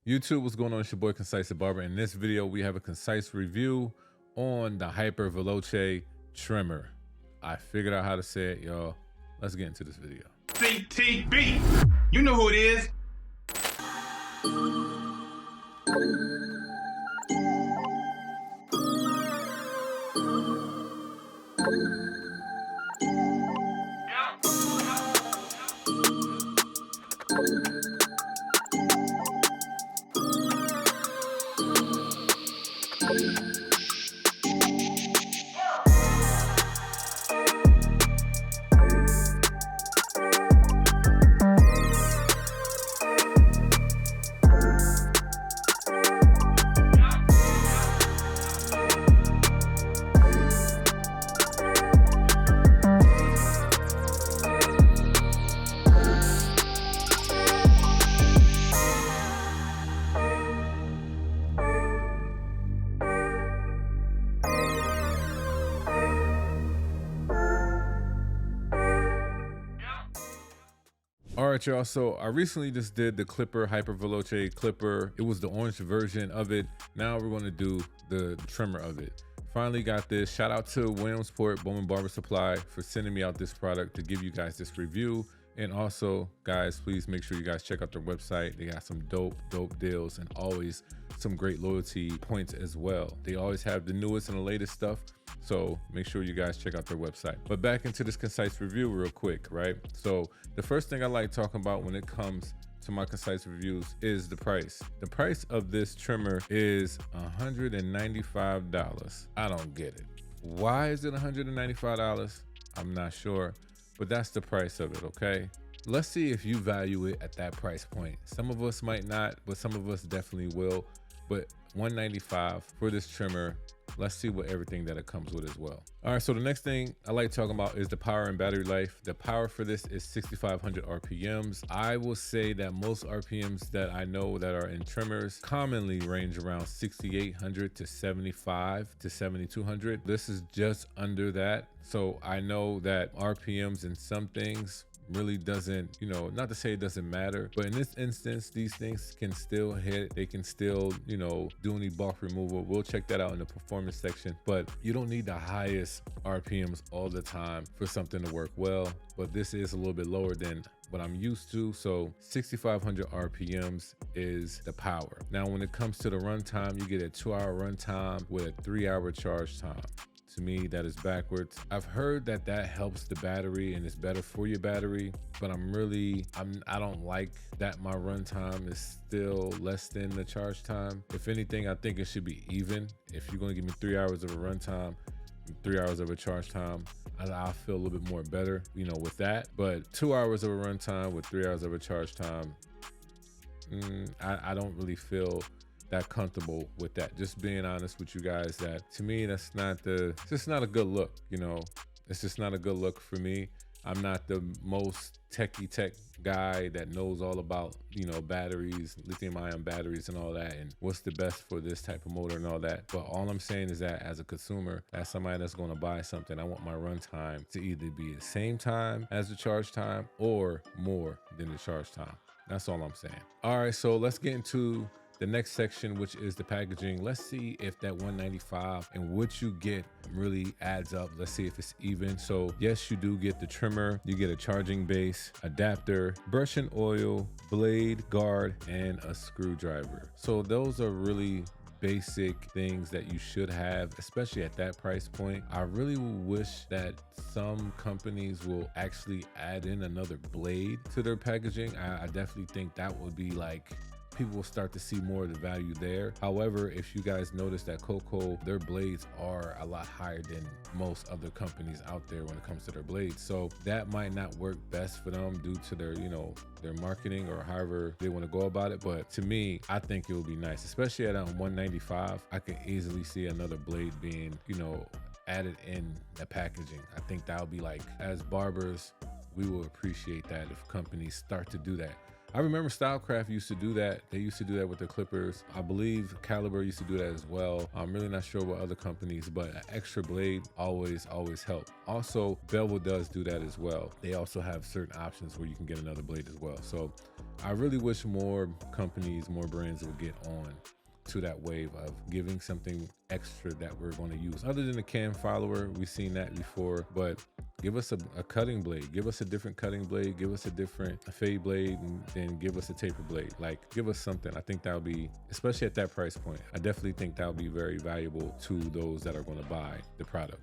YouTube, what's going on? It's your boy ConcisetheBarber. In this video, we have a concise review on the Hyper Veloce trimmer. I figured out how to say it, y'all. Let's get into this video. CTB, you know who it is. All right, y'all. So I recently just did the clipper, Hyper Veloce clipper. It was the orange version of it. Now we're going to do the trimmer of it. Finally got this. Shout out to Williamsport Bowman Barber Supply for sending me out this product to give you guys this review. And also, guys, please make sure you guys check out their website. They got some dope deals and always some great loyalty points as well. They always have the newest and the latest stuff. So make sure you guys check out their website. But back into this concise review real quick, right? So the first thing I like talking about when it comes to my concise reviews is the price. The price of this trimmer is $195. I don't get it. Why is it $195? I'm not sure, but that's the price of it, okay? Let's see if you value it at that price point. Some of us might not, but some of us definitely will. But $195 for this trimmer. Let's see what everything that it comes with as well. All right, so the next thing I like talking about is the power and battery life. The power for this is 6,500 RPMs. I will say that most RPMs that I know that are in trimmers commonly range around 6,800 to 75 to 7,200. This is just under that. So I know that RPMs in some things really doesn't, not to say it doesn't matter, but in this instance, these things can still hit. They can still, do any bulk removal. We'll check that out in the performance section, but you don't need the highest RPMs all the time for something to work well. But this is a little bit lower than what I'm used to. So 6,500 RPMs is the power. Now, when it comes to the runtime, you get a 2-hour runtime with a 3-hour charge time. To me, that is backwards. I've heard that helps the battery and it's better for your battery, but I don't like that my runtime is still less than the charge time. If anything, I think it should be even. If you're gonna give me 3 hours of a runtime, 3 hours of a charge time, I'll feel a little bit more better, with that. But 2 hours of a runtime with 3 hours of a charge time, I don't really feel that comfortable with that. Just being honest with you guys, that to me, it's just not a good look. It's just not a good look for me. I'm not the most tech guy that knows all about, batteries, lithium ion batteries and all that, and what's the best for this type of motor and all that. But all I'm saying is that as a consumer, as somebody that's going to buy something, I want my runtime to either be the same time as the charge time or more than the charge time. That's all I'm saying. All right, so let's get into the next section, which is the packaging. Let's see if that $195 and what you get really adds up. Let's see if it's even. So yes, you do get the trimmer, you get a charging base, adapter, brush and oil, blade, guard, and a screwdriver. So those are really basic things that you should have, especially at that price point. I really wish that some companies will actually add in another blade to their packaging. I definitely think that would be like, people will start to see more of the value there. However, if you guys notice that Cocco, their blades are a lot higher than most other companies out there when it comes to their blades. So that might not work best for them due to their, their marketing or however they want to go about it. But to me, I think it would be nice, especially at $195. I could easily see another blade being, added in the packaging. I think that would be like, as barbers, we will appreciate that if companies start to do that. I remember Stylecraft used to do that. They used to do that with the clippers. I believe Caliber used to do that as well. I'm really not sure what other companies, but an extra blade always help. Also, Bevel does do that as well. They also have certain options where you can get another blade as well. So I really wish more companies, more brands would get on to that wave of giving something extra that we're going to use. Other than the cam follower, we've seen that before, but give us a cutting blade, give us a different cutting blade, give us a different fade blade, and then give us a taper blade. Like, give us something. I think that would be, especially at that price point, I definitely think that would be very valuable to those that are going to buy the product.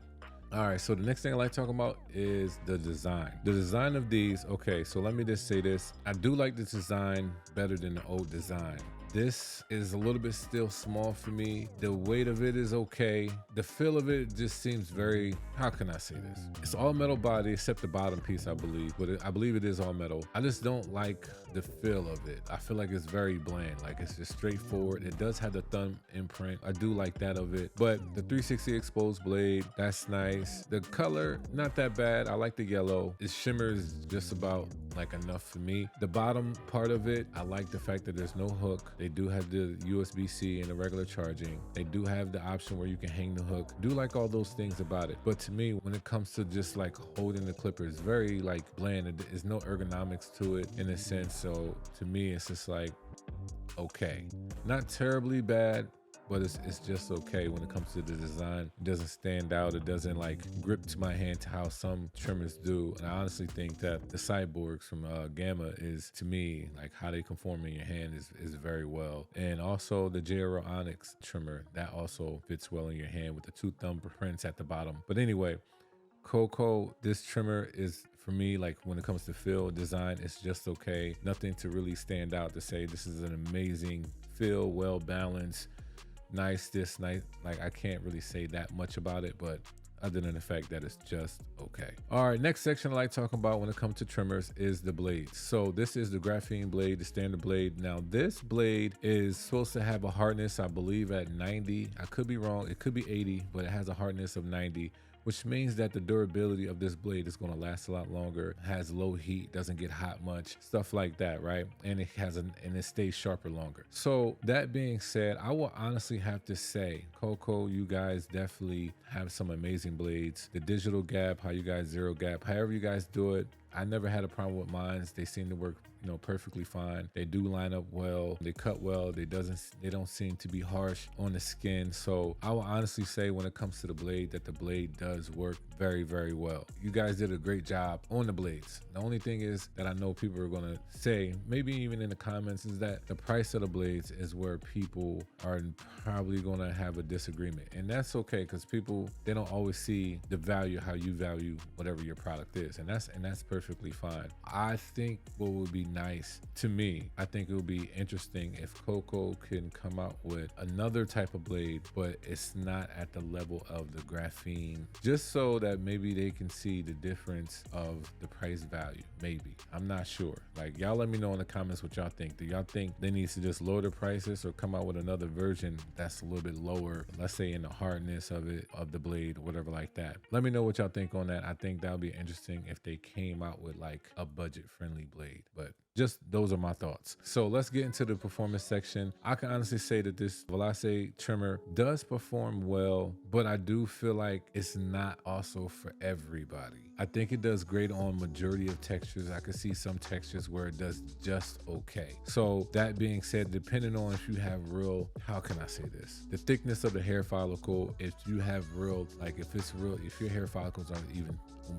All right, so the next thing I like talking about is the design. The design of these, okay, so let me just say this. I do like this design better than the old design. This is a little bit still small for me. The weight of it is okay. The feel of it just seems very, how can I say this? It's all metal body except the bottom piece, I believe, but I believe it is all metal. I just don't like the feel of it. I feel like it's very bland, like it's just straightforward. It does have the thumb imprint. I do like that of it, but the 360 exposed blade, that's nice. The color, not that bad. I like the yellow. It shimmers just about like enough for me. The bottom part of it, I like the fact that there's no hook. They do have the USB-C and the regular charging. They do have the option where you can hang the hook. Do like all those things about it. But to me, when it comes to just like holding the clipper, it's very like bland. There's no ergonomics to it in a sense. So to me, it's just like, okay, not terribly bad, but it's just okay when it comes to the design. It doesn't stand out. It doesn't like grip to my hand to how some trimmers do. And I honestly think that the cyborgs from Gamma is, to me, like how they conform in your hand is very well. And also the JRO Onyx trimmer, that also fits well in your hand with the 2 thumbprints at the bottom. But anyway, Cocco, this trimmer is, for me, like when it comes to feel, design, it's just okay. Nothing to really stand out to say this is an amazing feel, well balanced, nice, this nice. Like I can't really say that much about it, but other than the fact that it's just okay. All right, next section I like talking about when it comes to trimmers is the blades. So this is the graphene blade, the standard blade. Now this blade is supposed to have a hardness, I believe at 90. I could be wrong, it could be 80, but it has a hardness of 90, which means that the durability of this blade is going to last a lot longer, has low heat, doesn't get hot much, stuff like that, right? And it stays sharper longer. So that being said, I will honestly have to say, Cocco, you guys definitely have some amazing blades. The digital gap, how you guys zero gap, however you guys do it, I never had a problem with mine. They seem to work, perfectly fine. They do line up well. They cut well. They don't seem to be harsh on the skin. So I will honestly say when it comes to the blade that the blade does work very, very well. You guys did a great job on the blades. The only thing is that I know people are going to say, maybe even in the comments, is that the price of the blades is where people are probably going to have a disagreement. And that's okay, because people, they don't always see the value, how you value whatever your product is. And that's perfectly fine. I think what would be nice to me, I think it would be interesting if Cocco can come out with another type of blade, but it's not at the level of the graphene, just so that maybe they can see the difference of the price value. Maybe, I'm not sure. Like, y'all let me know in the comments what y'all think. Do y'all think they need to just lower the prices or come out with another version that's a little bit lower, let's say in the hardness of it, of the blade, whatever like that? Let me know what y'all think on that. I think that would be interesting if they came out with like a budget friendly blade, but just those are my thoughts. So let's get into the performance section. I can honestly say that this Veloce trimmer does perform well, but I do feel like it's not also for everybody. I think it does great on majority of textures. I can see some textures where it does just okay. So that being said, depending on if you have real, how can I say this? The thickness of the hair follicle, if you have real, like if your hair follicles are even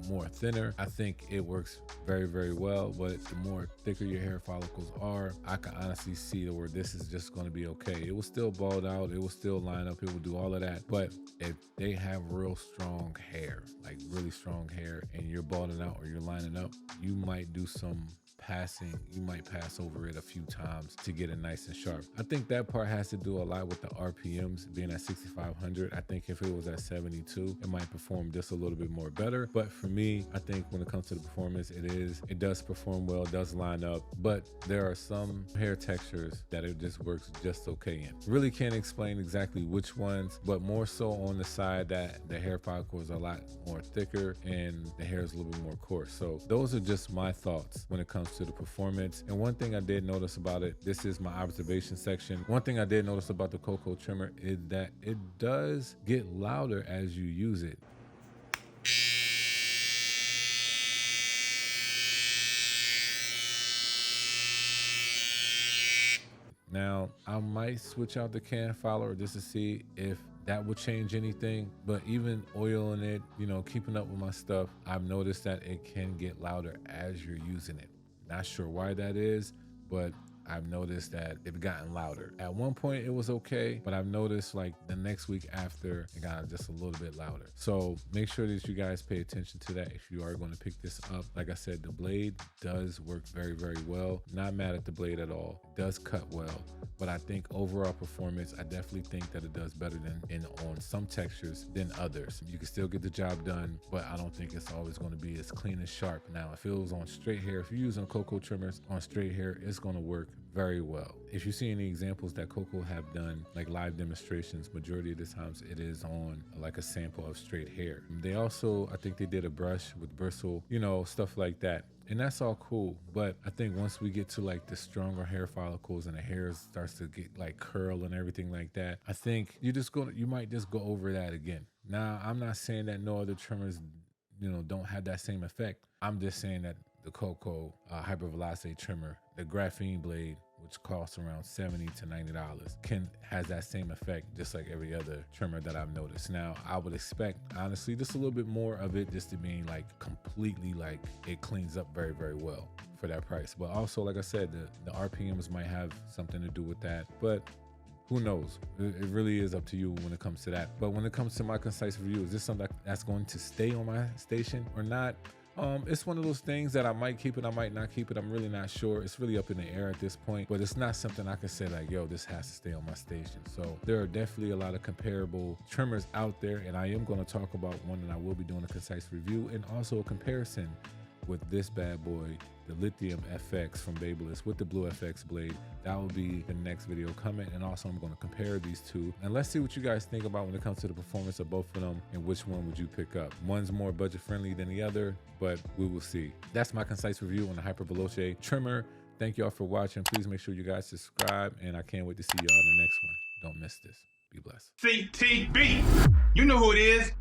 more thinner, I think it works very, very well. But the more thicker your hair follicles are, I can honestly see where this is just going to be okay. It will still bald out, it will still line up, it will do all of that. But if they have real strong hair, like really strong hair, and you're balding out or you're lining up, you might do some passing, you might pass over it a few times to get it nice and sharp. I think that part has to do a lot with the RPMs being at 6,500. I think if it was at 72, it might perform just a little bit more better. But for me, I think when it comes to the performance, it does perform well, does line up, but there are some hair textures that it just works just okay in. Really can't explain exactly which ones, but more so on the side that the hair follicles are a lot more thicker and the hair is a little bit more coarse. So those are just my thoughts when it comes to the performance. And one thing I did notice about it, this is my observation section. One thing I did notice about the Cocco trimmer is that it does get louder as you use it. Now, I might switch out the can follower just to see if that would change anything, but even oiling it, you know, keeping up with my stuff, I've noticed that it can get louder as you're using it. Not sure why that is, but I've noticed that it's gotten louder. At one point it was okay, but I've noticed like the next week after it got just a little bit louder. So make sure that you guys pay attention to that if you are going to pick this up. Like I said, the blade does work very, very well. Not mad at the blade at all. It does cut well, but I think overall performance, I definitely think that it does better than on some textures than others. You can still get the job done, but I don't think it's always going to be as clean and sharp. Now, if it was on straight hair, if you're using Cocco trimmers on straight hair, it's going to work very well. If you see any examples that Cocco have done, like live demonstrations, majority of the times it is on like a sample of straight hair. They also, I think they did a brush with bristle, you know, stuff like that. And that's all cool. But I think once we get to like the stronger hair follicles and the hair starts to get like curl and everything like that, I think you might just go over that again. Now, I'm not saying that no other trimmers, you know, don't have that same effect. I'm just saying that the Cocco Hyper Veloce trimmer, the graphene blade, which costs around $70 to $90, has that same effect just like every other trimmer that I've noticed. Now, I would expect, honestly, just a little bit more of it just to be like completely like it cleans up very, very well for that price. But also, like I said, the RPMs might have something to do with that. But who knows? It really is up to you when it comes to that. But when it comes to my concise review, is this something that's going to stay on my station or not? It's one of those things that I might keep it, I might not keep it. I'm really not sure. It's really up in the air at this point, but it's not something I can say like, yo, this has to stay on my station. So there are definitely a lot of comparable trimmers out there, and I am going to talk about one, and I will be doing a concise review and also a comparison with this bad boy, the Lithium FX from Babyliss with the Blue FX blade. That will be the next video coming, and also I'm going to compare these two, and let's see what you guys think about when it comes to the performance of both of them and which one would you pick up. One's more budget friendly than the other, but we will see. That's my concise review on the Hyper Veloce trimmer. Thank y'all for watching. Please make sure you guys subscribe, and I can't wait to see y'all in the next one. Don't miss this. Be blessed. CTB. You know who it is.